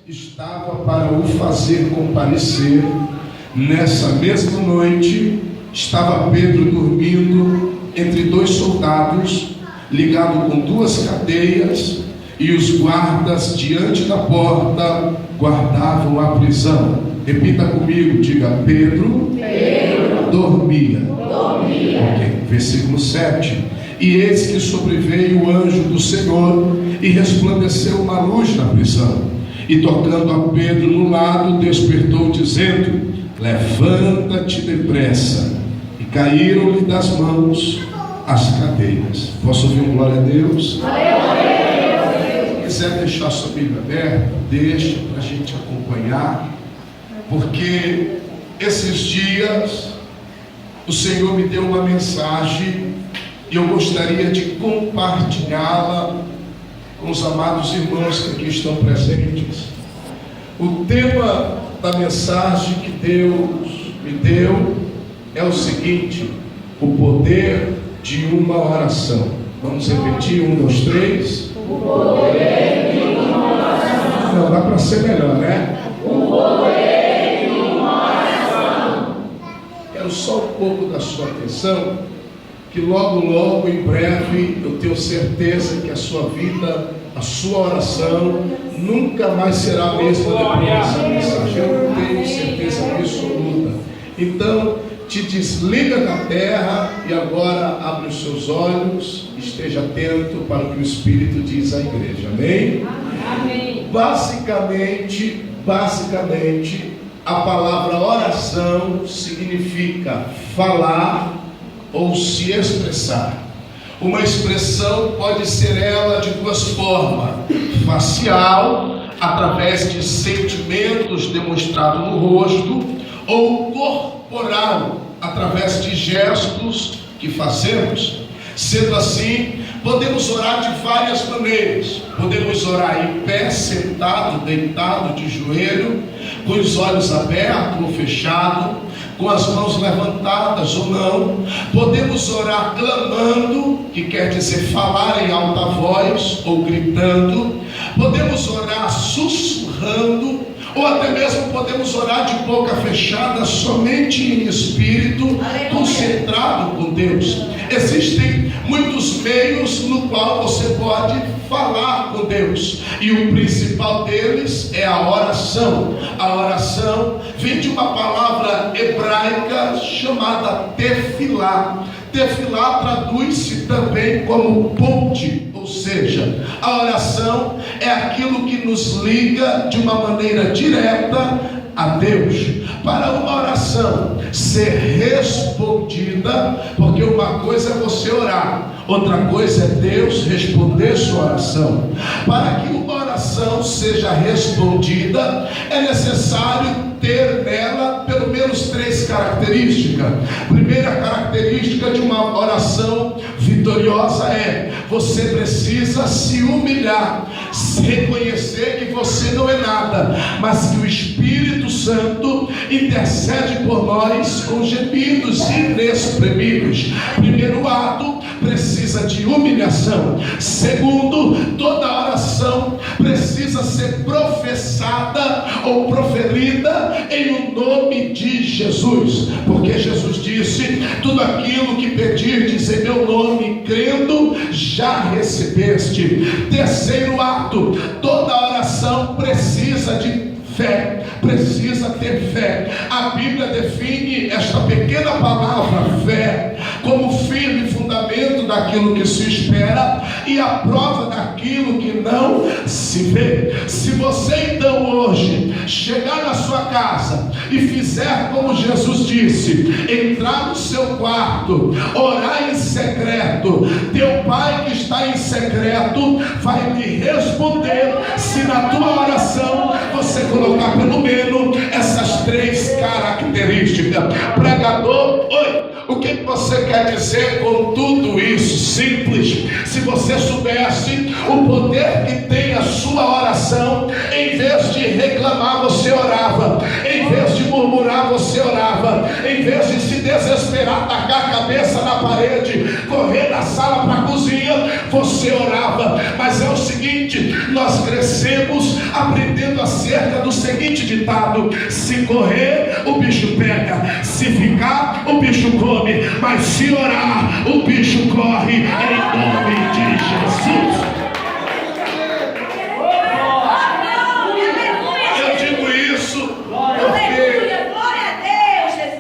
estava para o fazer comparecer. Nessa mesma noite, estava Pedro dormindo entre dois soldados, ligado com duas cadeias, e os guardas diante da porta guardavam a prisão. Repita comigo, diga: Pedro dormia. Ok, versículo 7. E eis que sobreveio o anjo do Senhor, e resplandeceu uma luz na prisão, e tocando a Pedro no lado, despertou, dizendo: levanta-te depressa. E caíram-lhe das mãos as cadeias. Posso ouvir um glória a Deus? Se quiser deixar sua Bíblia aberta, deixa para a gente acompanhar, porque esses dias o Senhor me deu uma mensagem e eu gostaria de compartilhá-la com os amados irmãos que aqui estão presentes. O tema da mensagem que Deus me deu é o seguinte: o poder de uma oração. Vamos repetir, 1, 2, 3. O poder de uma oração. Não, dá para ser melhor, né? O poder de uma oração. Quero só um pouco da sua atenção, que logo, em breve, eu tenho certeza que a sua vida, a sua oração, nunca mais será a mesma depois dessa mensagem. Eu tenho certeza absoluta. Então, te desliga da terra e agora abre os seus olhos, esteja atento para o que o Espírito diz à igreja. Amém? Amém. Basicamente, a palavra oração significa falar ou se expressar. Uma expressão pode ser ela de duas formas: facial, através de sentimentos demonstrados no rosto, ou corporal, através de gestos que fazemos. Sendo assim, podemos orar de várias maneiras. Podemos orar em pé, sentado, deitado, de joelho, com os olhos abertos ou fechados, com as mãos levantadas ou não. Podemos orar clamando, que quer dizer falar em alta voz ou gritando. Podemos orar sussurrando, ou até mesmo podemos orar de boca fechada, somente em espírito, concentrado com Deus. Existem muitos meios no qual você pode falar com Deus, e o principal deles é a oração. A oração vem de uma palavra hebraica chamada tefilá. Tefilá traduz-se também como ponte, ou seja, a oração é aquilo que nos liga de uma maneira direta a Deus. Para uma oração ser respondida, porque uma coisa é você orar, outra coisa é Deus responder sua oração. Para que uma oração seja respondida, é necessário ter nela pelo menos 3 características. Primeira característica de uma oração vitoriosa é: você precisa se humilhar, reconhecer que você não é nada, mas que o Espírito Santo intercede por nós com gemidos inexprimíveis. Primeiro ato, precisa de humilhação. Segundo, toda oração precisa ser professada ou proferida em o nome de Jesus, porque Jesus disse: tudo aquilo que pedirdes em meu nome, crendo, já recebeste. Terceiro ato, toda oração precisa de fé, precisa ter fé. A Bíblia define esta pequena palavra fé como firme fundamento daquilo que se espera e a prova daquilo que não se vê. Se você então hoje chegar na sua casa e fizer como Jesus disse, entrar no seu quarto, orar em secreto, teu Pai que está em secreto vai lhe responder, se na tua oração você colocar pelo menos essas 3 características. Pregador, oi, o que você quer dizer com tudo isso? Simples. Se você soubesse o poder que tem a sua oração, em vez de reclamar você orava, em vez de murmurar você orava, em vez de se desesperar, tacar a cabeça na parede, correr da sala para a cozinha, você orava. Mas é o seguinte, nós crescemos aprendendo a se acerca do seguinte ditado: se correr, o bicho pega, se ficar, o bicho come, mas se orar, o bicho corre, em nome de Jesus. Eu digo isso porque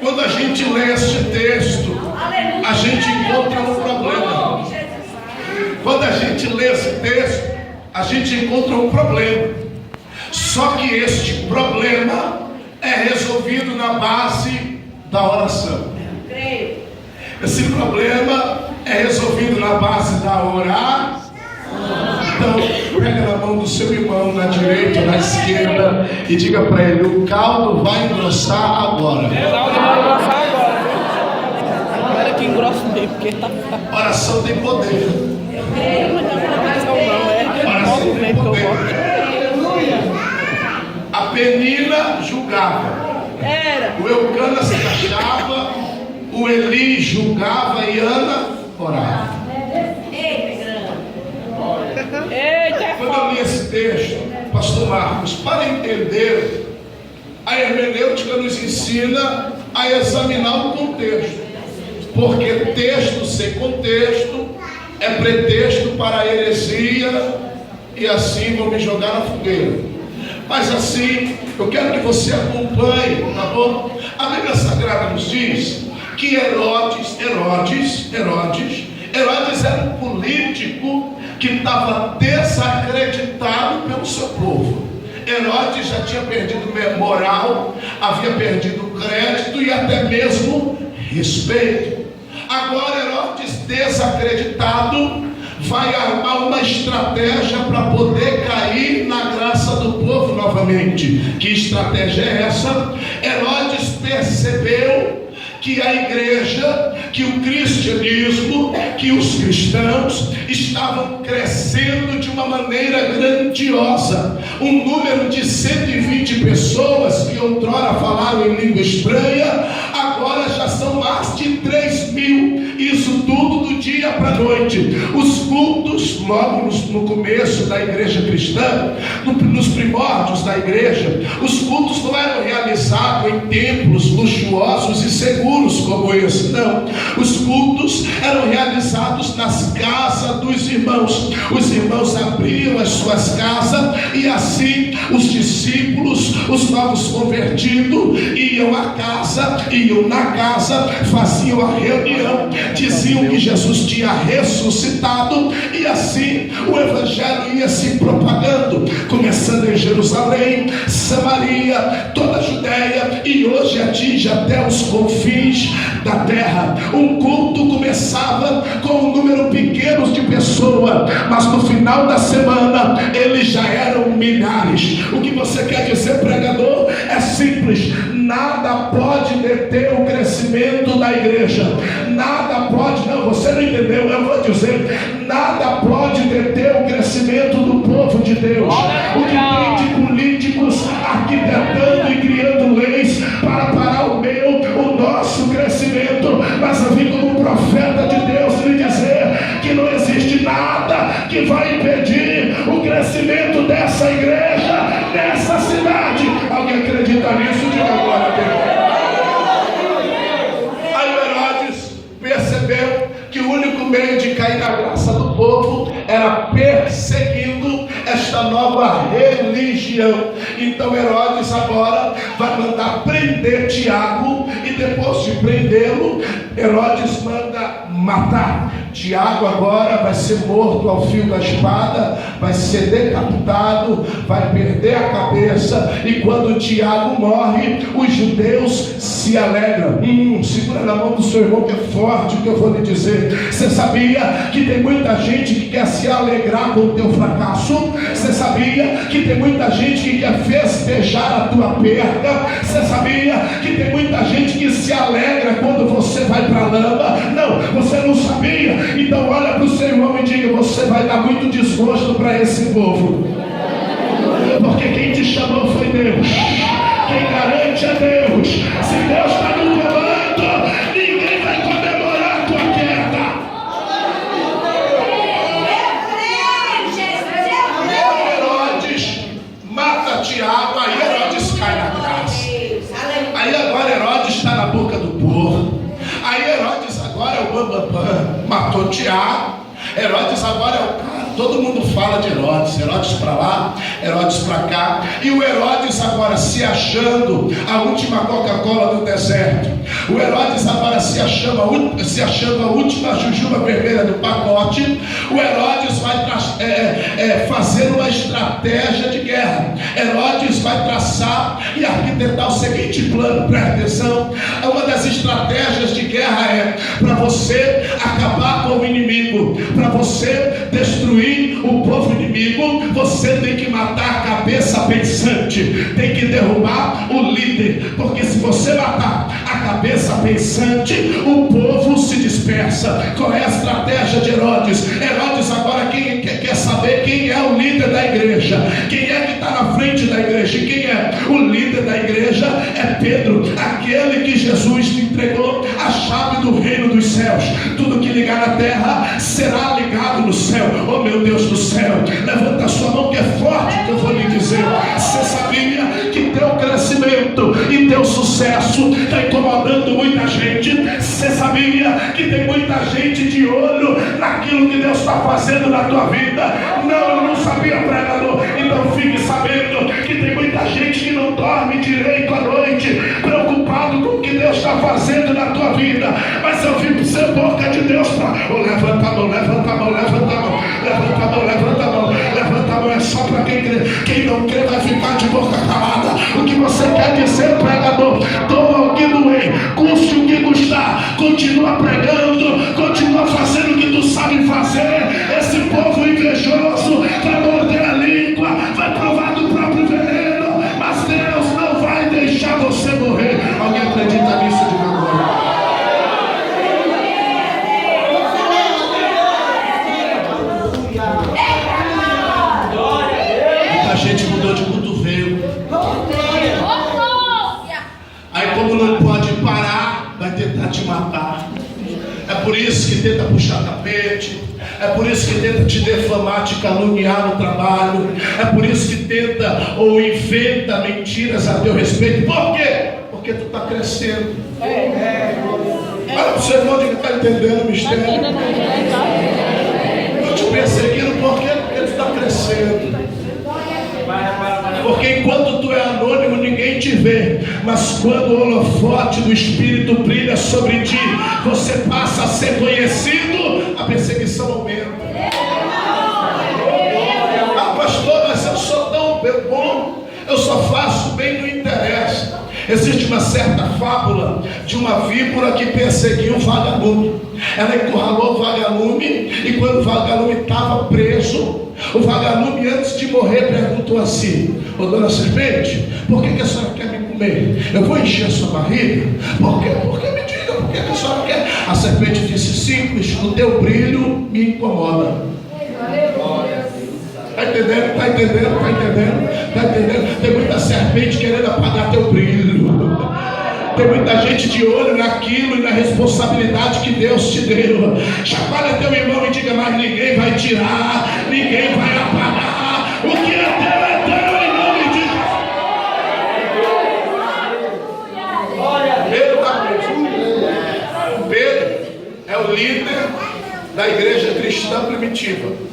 quando a gente lê este texto, a gente encontra um problema. Quando a gente lê esse texto, a gente encontra um problema. Só que este problema é resolvido na base da oração. Esse problema é resolvido na base da oração. Então, pega na mão do seu irmão, na direita ou na esquerda, e diga para ele: o caldo vai engrossar agora. Espera que engrossa bem, porque tá. Oração tem poder. Oração tem poder. A Penina julgava, o Eucana se achava, o Eli julgava e Ana orava. Quando eu li esse texto, pastor Marcos, para entender, a hermenêutica nos ensina a examinar o contexto, porque texto sem contexto é pretexto para a heresia, e assim vão me jogar na fogueira. Mas assim, eu quero que você acompanhe, tá bom? A Bíblia Sagrada nos diz que Herodes era um político que estava desacreditado pelo seu povo. Herodes já tinha perdido moral, havia perdido crédito e até mesmo respeito. Agora Herodes, desacreditado, vai armar uma estratégia para poder cair na graça do povo novamente. Que estratégia é essa? Herodes percebeu que a igreja, que o cristianismo, que os cristãos estavam crescendo de uma maneira grandiosa. Um número de 120 pessoas que outrora falaram em língua estranha, agora já são mais de 3.000. Isso tudo do dia para a noite. Os cultos, logo no começo da igreja cristã, nos primórdios da igreja, os cultos não eram realizados em templos luxuosos e seguros como esse, não. Os cultos eram realizados nas casas dos irmãos. Os irmãos abriam as suas casas e assim os discípulos, os novos convertidos, iam à casa, iam na casa, faziam a reunião, diziam que Jesus tinha ressuscitado, e assim o evangelho ia se propagando, começando em Jerusalém, Samaria, toda a Judéia, e hoje atinge até os confins da terra. Um culto começava com um número pequeno de pessoas, mas no final da semana eles já eram milhares. O que você quer dizer, pregador? É simples: nada pode deter o crescimento da igreja. Nada pode, não, você não entendeu, eu vou dizer: nada pode deter o crescimento do povo de Deus. O que tem de políticos arquitetando e criando leis para parar o nosso crescimento, mas eu vim como profeta de Deus lhe dizer que não existe nada que vai impedir o crescimento dessa igreja, dessa cidade. Alguém acredita nisso? Diga agora a Deus. Aí Herodes percebeu que o único meio de cair na graça do povo era perseguindo esta nova religião. Então Herodes agora vai mandar prender Tiago, e depois de prendê-lo, Herodes manda matar. Tiago agora vai ser morto ao fio da espada, vai ser decapitado, vai perder a cabeça, e quando Tiago morre, os judeus se alegram. Segura na mão do seu irmão, que é forte o que eu vou lhe dizer. Você sabia que tem muita gente que quer se alegrar com o teu fracasso? Você sabia que tem muita gente que quer festejar a tua perda? Você sabia que tem muita gente que se alegra quando você vai para a lama? Não, você não sabia? Então olha para o seu irmão e diga: você vai dar muito desgosto para esse povo, porque quem te chamou foi Deus, quem garante é Deus. Se Deus está no comando, ninguém vai comemorar a tua queda. Herodes mata Tiago. água, aí Herodes cai na graça. Aí agora Herodes está na boca do povo. Aí Herodes agora é o bambambam, matou Tiago. Herodes agora é o cara, todo mundo fala de Herodes, Herodes para lá, Herodes para cá. E o Herodes agora se achando a última Coca-Cola do deserto. O Herodes agora se achando a última jujuba vermelha do pacote. O Herodes vai fazer uma estratégia de guerra. Herodes vai traçar e arquitetar o seguinte plano, presta atenção. Uma das estratégias de guerra é para você acabar com o inimigo, para você destruir o povo inimigo, você tem que matar a cabeça pensante, tem que derrubar o líder, porque se você matar a cabeça pensante, o povo se dispersa. Qual é a estratégia de Herodes? Herodes agora quer saber quem é o líder da igreja, quem é que está na frente da igreja. E quem é o líder da igreja? É Pedro, aquele que Jesus lhe entregou a chave do reino dos céus. Tudo que ligar na terra será ligado no céu. Oh meu Deus do céu, levanta a sua mão que é forte que eu vou lhe dizer. Você sabia que teu crescimento e teu sucesso está incomodando muita gente? Você sabia que tem muita gente de olho naquilo que Deus está fazendo na tua vida? Não, eu não sabia, pregador. Então fique sabendo que tem muita gente que não dorme direito à noite, preocupado com o que Deus está fazendo na tua vida. Mas eu vim ser boca de Deus para levanta a mão, levanta a mão, levanta a mão, levanta a mão, levanta a mão, levanta a mão. É só para quem crê. Quem não crê vai ficar de boca calada. O que você quer dizer, pregador? Toma o que doer, custe o que custar, continua pregando, continua fazendo o que tu sabe fazer. Esse povo invejoso vai morder a língua, vai provar do próprio veneno, mas Deus não vai deixar você morrer. Alguém acredita nisso de verdade? A gente mudou de cotovelo. Aí como não pode parar, vai tentar te matar. É por isso que tenta puxar tapete. É por isso que tenta te defamar, te caluniar no trabalho. É por isso que tenta ou inventa mentiras a teu respeito. Por quê? Porque tu está crescendo. Olha para o seu irmão que está entendendo o mistério. Estou te perseguindo porque tu está crescendo. Porque enquanto tu é anônimo, ninguém te vê. Mas quando o holofote do Espírito brilha sobre ti, você passa a ser conhecido, a perseguição aumenta. Ah, pastor, mas eu sou tão bom, eu só faço bem, não interessa. Existe uma certa fábula de uma víbora que perseguiu o vagalume. Ela encurralou o vagalume, e quando o vagalume estava preso, o vagalume, antes de morrer, perguntou assim: ô dona serpente, por que a senhora quer me comer? Eu vou encher a sua barriga? Por quê? Porque me diga, por que a senhora quer? A serpente disse: simples, o teu brilho me incomoda. Está entendendo? Está entendendo? Está entendendo? Está entendendo? Tem muita serpente querendo apagar teu brilho. Tem muita gente de olho naquilo e na responsabilidade que Deus te deu. Chacoalha teu irmão e diga: mas ninguém vai tirar, ninguém vai apagar. O que é teu, em nome de Jesus. Pedro é o líder da igreja cristã primitiva.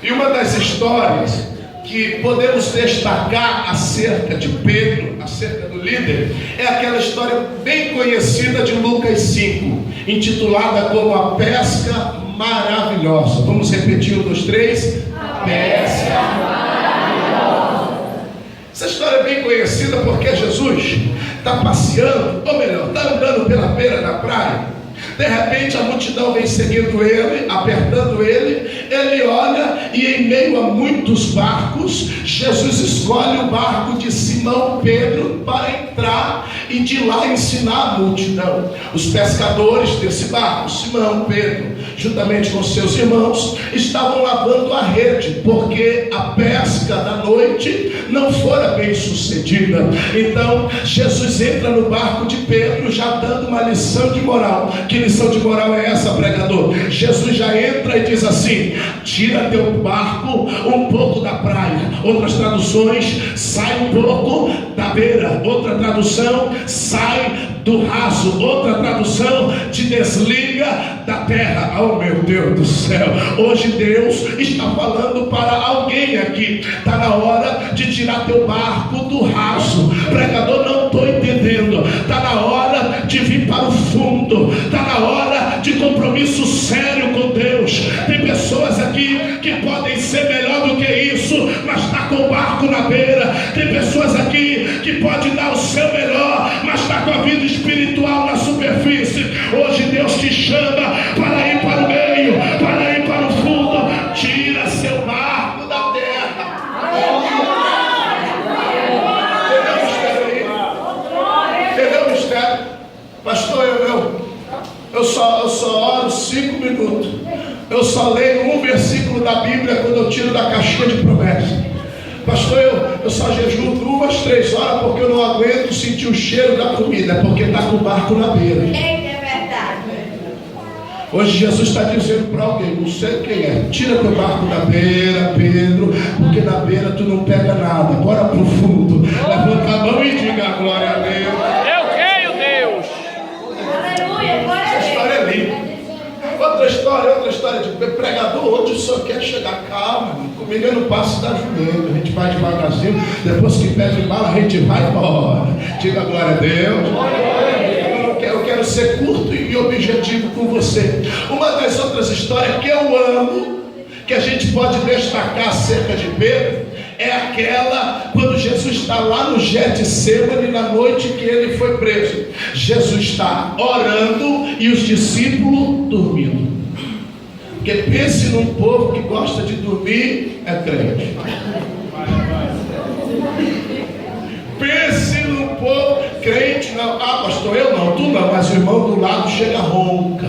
E uma das histórias que podemos destacar acerca de Pedro, acerca do líder, é aquela história bem conhecida de Lucas 5, intitulada como a pesca maravilhosa. Vamos repetir: 1, 2, 3. A pesca maravilhosa. Essa história é bem conhecida porque Jesus está passeando, ou melhor, está andando pela beira da praia. De repente a multidão vem seguindo ele, apertando ele. Ele olha e, em meio a muitos barcos, Jesus escolhe o barco de Simão Pedro para entrar e de lá ensinar a multidão. Os pescadores desse barco, Simão Pedro, juntamente com seus irmãos, estavam lavando a rede, porque a pesca da noite não fora bem sucedida. Então Jesus entra no barco de Pedro, já dando uma lição de moral. Que lição de moral é essa, pregador? Jesus já entra e diz assim: tira teu barco um pouco da praia. Outras traduções, sai um pouco da beira. Outra tradução, sai do raso. Outra tradução, te desliga da terra. Oh meu Deus do céu, hoje Deus está falando para alguém aqui. Está na hora de tirar teu barco do raso. Pregador, não estou entendendo. Está na hora de vir para o fundo. Está na hora de compromisso sério com Deus. Tem pessoas aqui que podem ser melhor do que isso, mas está com o barco na beira. Tem pessoas aqui que podem dar o seu melhor, mas está com a vida espiritual na superfície. Hoje Deus te chama para ir para o meio, para ir para o fundo. Tira seu barco da terra. Entendeu o mistério? Pastor, eu só oro 5 minutos. Eu só leio um versículo da Bíblia quando eu tiro da caixinha de promessas. Pastor, eu só jejuo 2, 3 horas porque eu não aguento sentir o cheiro da comida, porque está com o barco na beira. É verdade. Hoje Jesus está dizendo para alguém, não sei quem é, tira teu barco da beira, Pedro, porque na beira tu não pega nada. Bora pro fundo. Levanta a mão e diga glória a Deus. Eu creio, Deus. Aleluia, glória a Essa história é linda. Outra história de pregador. Hoje só quer chegar, calma, comigo é no passo da jumenta. A gente vai devagarzinho, depois que pede bala, a gente vai embora. Diga glória a Deus. Eu quero ser curto e objetivo com você. Uma das outras histórias que eu amo, que a gente pode destacar acerca de Pedro, é aquela quando Jesus está lá no Getsemane na noite que ele foi preso. Jesus está orando e os discípulos dormindo. Porque pense num povo que gosta de dormir, é crente. Pense num povo crente, não. Ah, pastor, eu não, tu não, mas o irmão do lado chega ronca.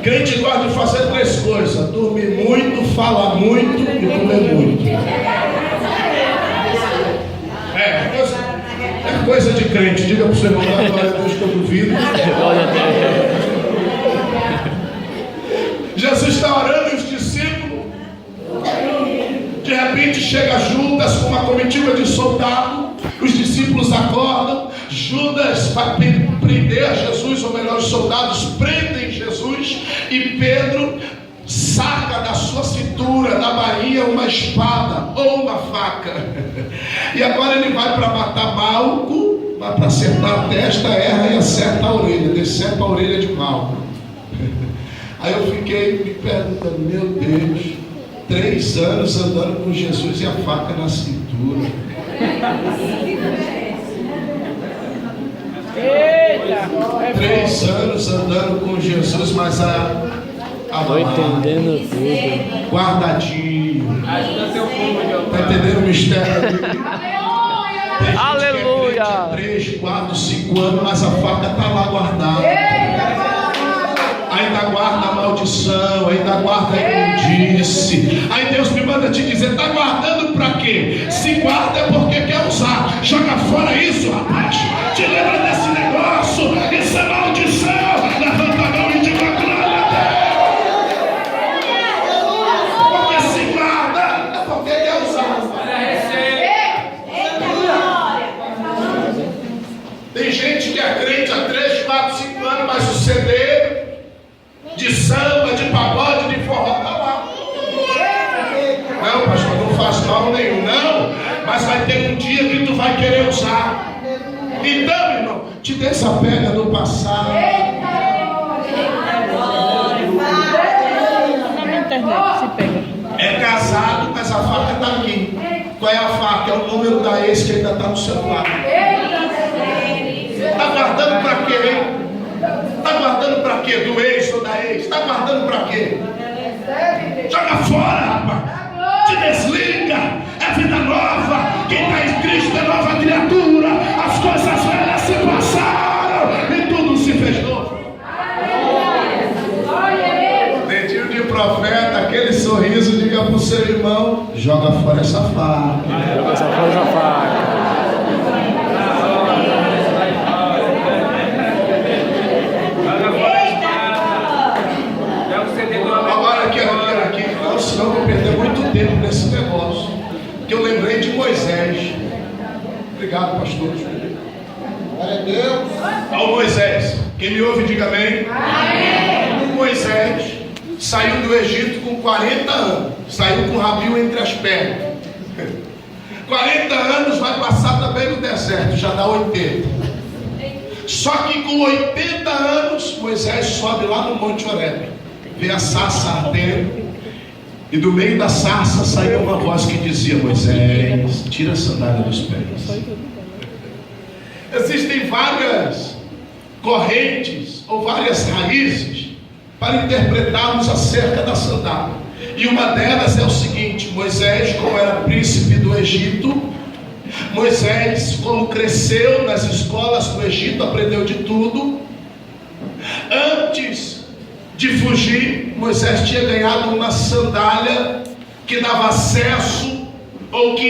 Crente gosta de fazer 3 coisas: dormir muito, falar muito e comer muito. É coisa de crente. Diga para o seu irmão, glória a Deus que eu duvido. Glória a Deus. Jesus está orando e os discípulos, de repente chega Judas com uma comitiva de soldado. Os discípulos acordam. Judas vai prender Jesus, ou melhor, os soldados prendem Jesus, e Pedro saca da sua cintura, da bainha, uma espada ou uma faca. E agora ele vai para matar Malco, vai para acertar a testa, erra e acerta a orelha, decepa a orelha de Malco. Aí eu fiquei me perguntando, meu Deus, 3 anos andando com Jesus e a faca na cintura. Eita! 3 anos andando com Jesus, mas Estou entendendo tudo. guardadinho. Está entendendo o mistério? Tem gente Aleluia. que é crente há 3, 4, 5 anos, mas a faca está lá guardada. Ainda guarda a maldição, ainda guarda a imundície. Aí Deus me manda te dizer, está guardando para quê? Se guarda é porque quer usar. Joga fora isso, rapaz. Te lembra desse negócio? Isso é maldição. Levanta a mão e diga glória a Deus. Porque se guarda é porque quer usar. Tem gente que é crente há 3, 4, 5 anos, mas o CD de samba, de pagode, de forró está lá. Não, pastor, não faz mal nenhum, não. Mas vai ter um dia que tu vai querer usar. Então, irmão, te desapega do passado. Na internet se pega. É casado, mas a faca está aqui. Qual é a faca? É o número da ex que ainda está no celular. Está guardando para quê, hein? Está guardando para quê? Do ex ou da ex? Está guardando para quê? Joga fora, rapaz. Te desliga. É vida nova. Quem está em Cristo é nova criatura. As coisas velhas se passaram e tudo se fez novo. Dedinho de profeta, aquele sorriso, diga para o seu irmão: joga fora essa faca. Joga fora essa faca. Agora aqui Obrigado, pastor. Glória a Deus. Ao Moisés. Quem me ouve, diga amém. Amém. Moisés saiu do Egito com 40 anos. Saiu com o rabinho entre as pernas. 40 anos vai passar também no deserto. Já dá 80. Só que com 80 anos, Moisés sobe lá no Monte Horebe. Vê a sarça ardendo. E do meio da sarça saiu uma voz que dizia: Moisés, tira a sandália dos pés. Existem várias correntes ou várias raízes para interpretarmos acerca da sandália. E uma delas é o seguinte: Moisés, como era príncipe do Egito, Moisés, como cresceu nas escolas do Egito, aprendeu de tudo. Antes de fugir, Moisés tinha ganhado uma sandália que dava acesso, ou que